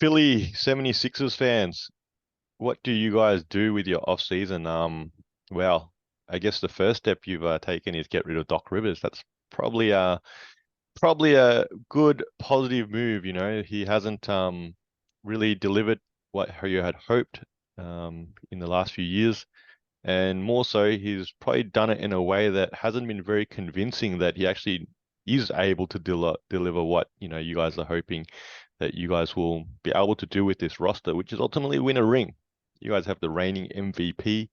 Philly 76ers fans, what do you guys do with your off season? Well, I guess the first step you've taken is get rid of Doc Rivers. That's probably a good positive move. He hasn't really delivered what you had hoped in the last few years. And more so, he's probably done it in a way that hasn't been very convincing that he actually is able to deliver what, you guys are hoping that you guys will be able to do with this roster, which is ultimately win a ring. You guys have the reigning MVP.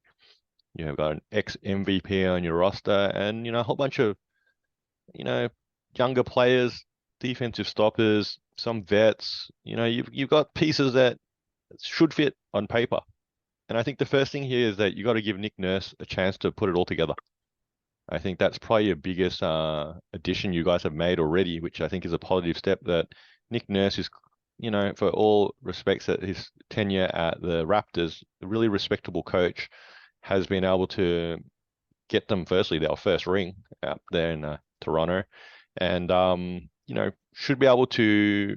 You have got an ex-MVP on your roster and, a whole bunch of, you know, younger players, defensive stoppers, some vets. You've got pieces that should fit on paper. And I think the first thing here is that you got to give Nick Nurse a chance to put it all together. I think that's probably your biggest addition you guys have made already, which I think is a positive step that Nick Nurse is, for all respects at his tenure at the Raptors, a really respectable coach, has been able to get them firstly their first ring out there in Toronto, and should be able to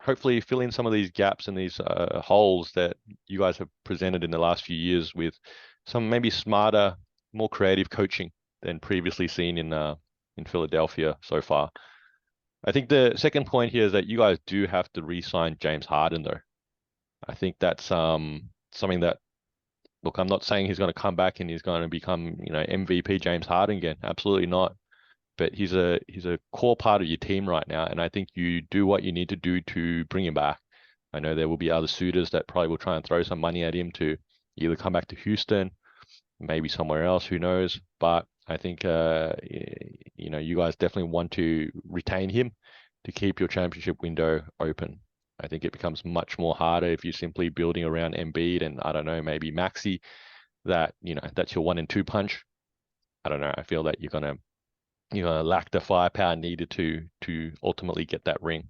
hopefully fill in some of these gaps and these holes that you guys have presented in the last few years with some maybe smarter, more creative coaching than previously seen in Philadelphia so far. I think the second point here is that you guys do have to re-sign James Harden, though. I think that's something that, look, I'm not saying he's going to come back and he's going to become, MVP James Harden again. Absolutely not. But he's a core part of your team right now, and I think you do what you need to do to bring him back. I know there will be other suitors that probably will try and throw some money at him to either come back to Houston, maybe somewhere else, who knows. But I think you guys definitely want to retain him to keep your championship window open. I think it becomes much more harder if you're simply building around Embiid and, I don't know, maybe Maxey, that that's your 1 and 2 punch. I don't know. I feel that you're gonna lack the firepower needed to ultimately get that ring.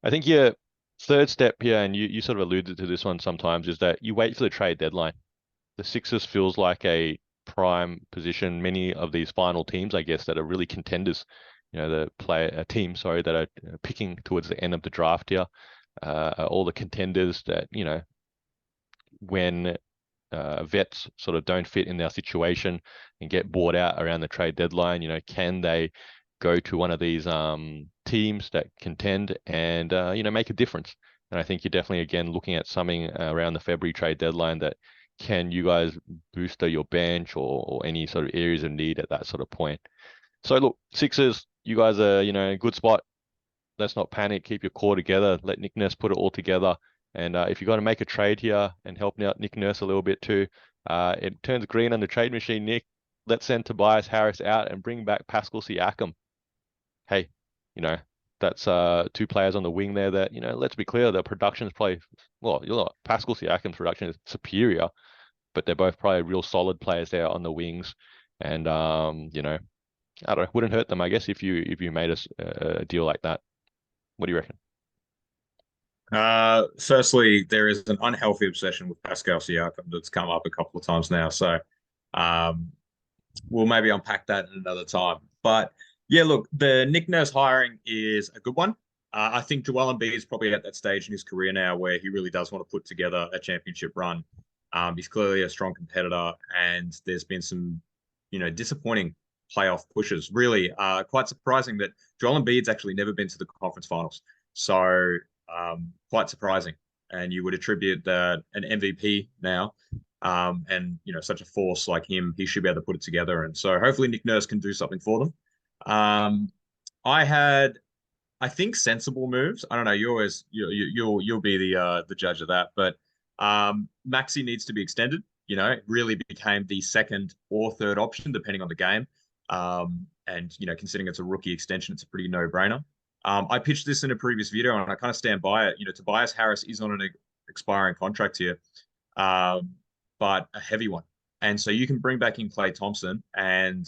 I think your third step here, and you sort of alluded to this one sometimes, is that you wait for the trade deadline. The Sixers feels like a prime position. Many of these final teams, I guess, that are really contenders, team, sorry, that are picking towards the end of the draft here, are all the contenders that, when vets sort of don't fit in their situation and get bought out around the trade deadline, can they go to one of these teams that contend and, make a difference? And I think you're definitely, again, looking at something around the February trade deadline that can you guys booster your bench or any sort of areas of need at that sort of point. So look, Sixers, you guys are, in a good spot. Let's not panic. Keep your core together. Let Nick Nurse put it all together. And if you're going to make a trade here and helping out Nick Nurse a little bit too, it turns green on the trade machine, Nick. Let's send Tobias Harris out and bring back Pascal Siakam. Hey, that's two players on the wing there that, let's be clear, the production is probably, well, Pascal Siakam's production is superior, but they're both probably real solid players there on the wings. And, I don't know, wouldn't hurt them, I guess, if you made a deal like that. What do you reckon? Firstly, there is an unhealthy obsession with Pascal Siakam that's come up a couple of times now. So um, we'll maybe unpack that in another time. But yeah, look, the Nick Nurse hiring is a good one. I think Joel Embiid is probably at that stage in his career now where he really does want to put together a championship run. He's clearly a strong competitor, and there's been some, disappointing playoff pushes. Really, quite surprising that Joel Embiid's actually never been to the conference finals. So quite surprising. And you would attribute that an MVP now, and such a force like him, he should be able to put it together. And so hopefully Nick Nurse can do something for them. Um, I had, I think, sensible moves. I don't know. You always you'll be the judge of that. But Maxi needs to be extended. It really became the second or third option depending on the game. And considering it's a rookie extension, it's a pretty no-brainer. I pitched this in a previous video, and I kind of stand by it. Tobias Harris is on an expiring contract here, but a heavy one. And so you can bring back in Klay Thompson, and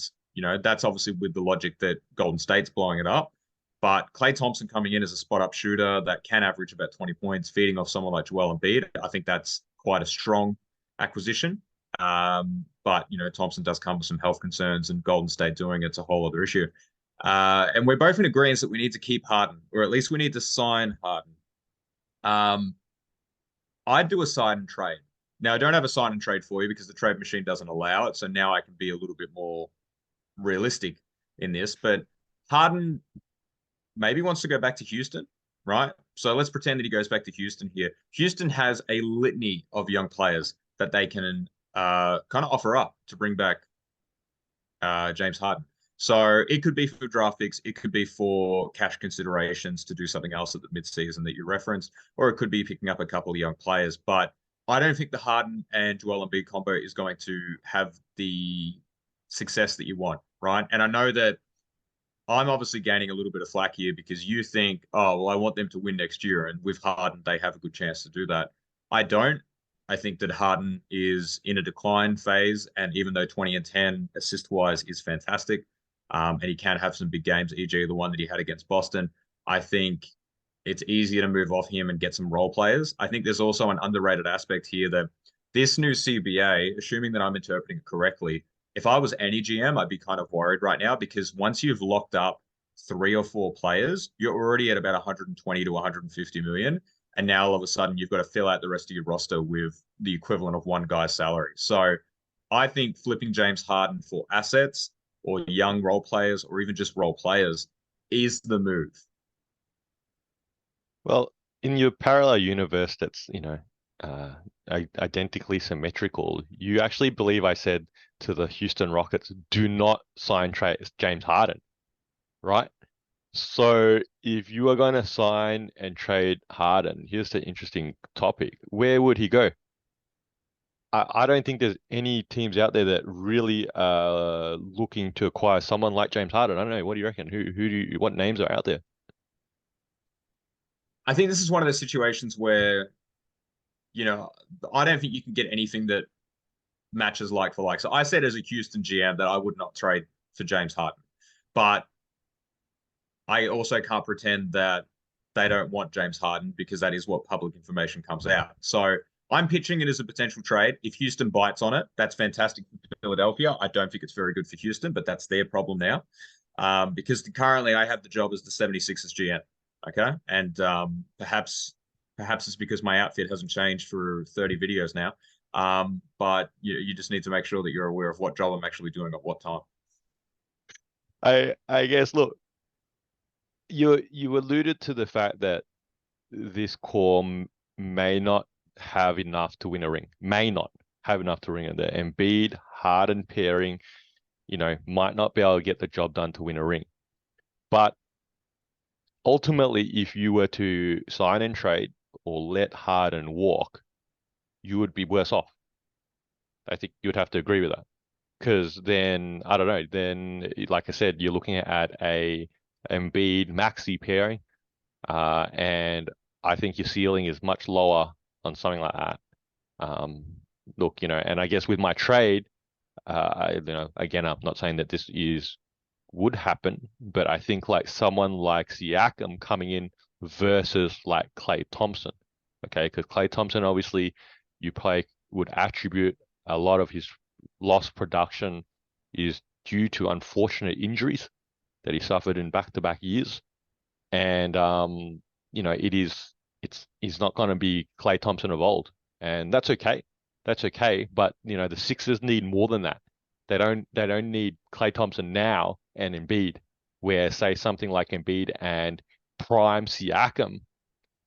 that's obviously with the logic that Golden State's blowing it up. But Klay Thompson coming in as a spot-up shooter that can average about 20 points, feeding off someone like Joel Embiid, I think that's quite a strong acquisition. But Thompson does come with some health concerns, and Golden State doing it's a whole other issue. And we're both in agreement that we need to keep Harden, or at least we need to sign Harden. Um, I'd do a sign and trade. Now, I don't have a sign and trade for you because the trade machine doesn't allow it. So now I can be a little bit more realistic in this. But Harden maybe wants to go back to Houston, right? So let's pretend that he goes back to Houston here. Houston has a litany of young players that they can kind of offer up to bring back James Harden. So it could be for draft picks, it could be for cash considerations to do something else at the midseason that you referenced, or it could be picking up a couple of young players. But I don't think the Harden and Joel Embiid combo is going to have the success that you want, right? And I know that I'm obviously gaining a little bit of flack here because you think, oh, well, I want them to win next year. And with Harden, they have a good chance to do that. I don't. I think that Harden is in a decline phase. And even though 20 and 10 assist wise is fantastic, and he can have some big games, e.g., the one that he had against Boston, I think it's easier to move off him and get some role players. I think there's also an underrated aspect here that this new CBA, assuming that I'm interpreting it correctly, if I was any GM, I'd be kind of worried right now because once you've locked up 3 or 4 players, you're already at about 120 to 150 million. And now all of a sudden you've got to fill out the rest of your roster with the equivalent of one guy's salary. So I think flipping James Harden for assets or young role players or even just role players is the move. Well, in your parallel universe that's, uh, identically symmetrical, you actually believe I said to the Houston Rockets, do not sign James Harden, right? So if you are going to sign and trade Harden, here's the interesting topic. Where would he go? I don't think there's any teams out there that really are looking to acquire someone like James Harden. I don't know. What do you reckon? What names are out there? I think this is one of the situations where, you know, I don't think you can get anything that matches like for like. So I said as a Houston GM that I would not trade for James Harden. But I also can't pretend that they don't want James Harden because that is what public information comes out. So I'm pitching it as a potential trade. If Houston bites on it, that's fantastic for Philadelphia. I don't think it's very good for Houston, but that's their problem now. Because currently I have the job as the 76ers GM. Okay. And perhaps it's because my outfit hasn't changed for 30 videos now. But you just need to make sure that you're aware of what job I'm actually doing at what time. I guess look, you alluded to the fact that this core may not have enough to win a ring. May not have enough to win it. The Embiid Harden pairing, might not be able to get the job done to win a ring. But ultimately, if you were to sign and trade or let Harden walk, you would be worse off. I think you would have to agree with that. Because then, I don't know, then, like I said, you're looking at a Embiid Maxey pairing, and I think your ceiling is much lower on something like that. Look, and I guess with my trade, again, I'm not saying that this would happen, but I think like someone like Siakam coming in versus like Klay Thompson, okay? Because Klay Thompson, obviously, would attribute a lot of his lost production is due to unfortunate injuries that he suffered in back-to-back years. And he's not going to be Klay Thompson of old. And that's okay. That's okay. But the Sixers need more than that. They don't need Klay Thompson now and Embiid, where say something like Embiid and prime Siakam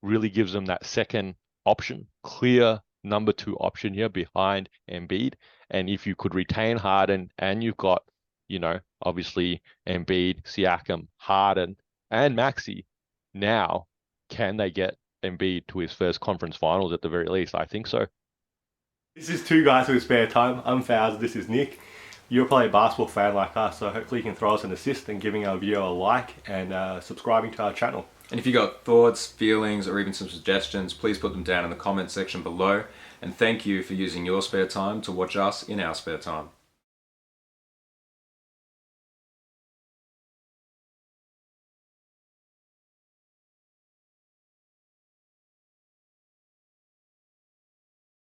really gives them that second option, clear number 2 option here behind Embiid. And if you could retain Harden and you've got, obviously Embiid, Siakam, Harden, and Maxey, now can they get Embiid to his first conference finals at the very least? I think so. This is Two Guys With Spare Time. I'm Faz, this is Nick. You're probably a basketball fan like us, so hopefully you can throw us an assist and giving our video a like and subscribing to our channel. And if you got thoughts, feelings, or even some suggestions, please put them down in the comment section below. And thank you for using your spare time to watch us in our spare time.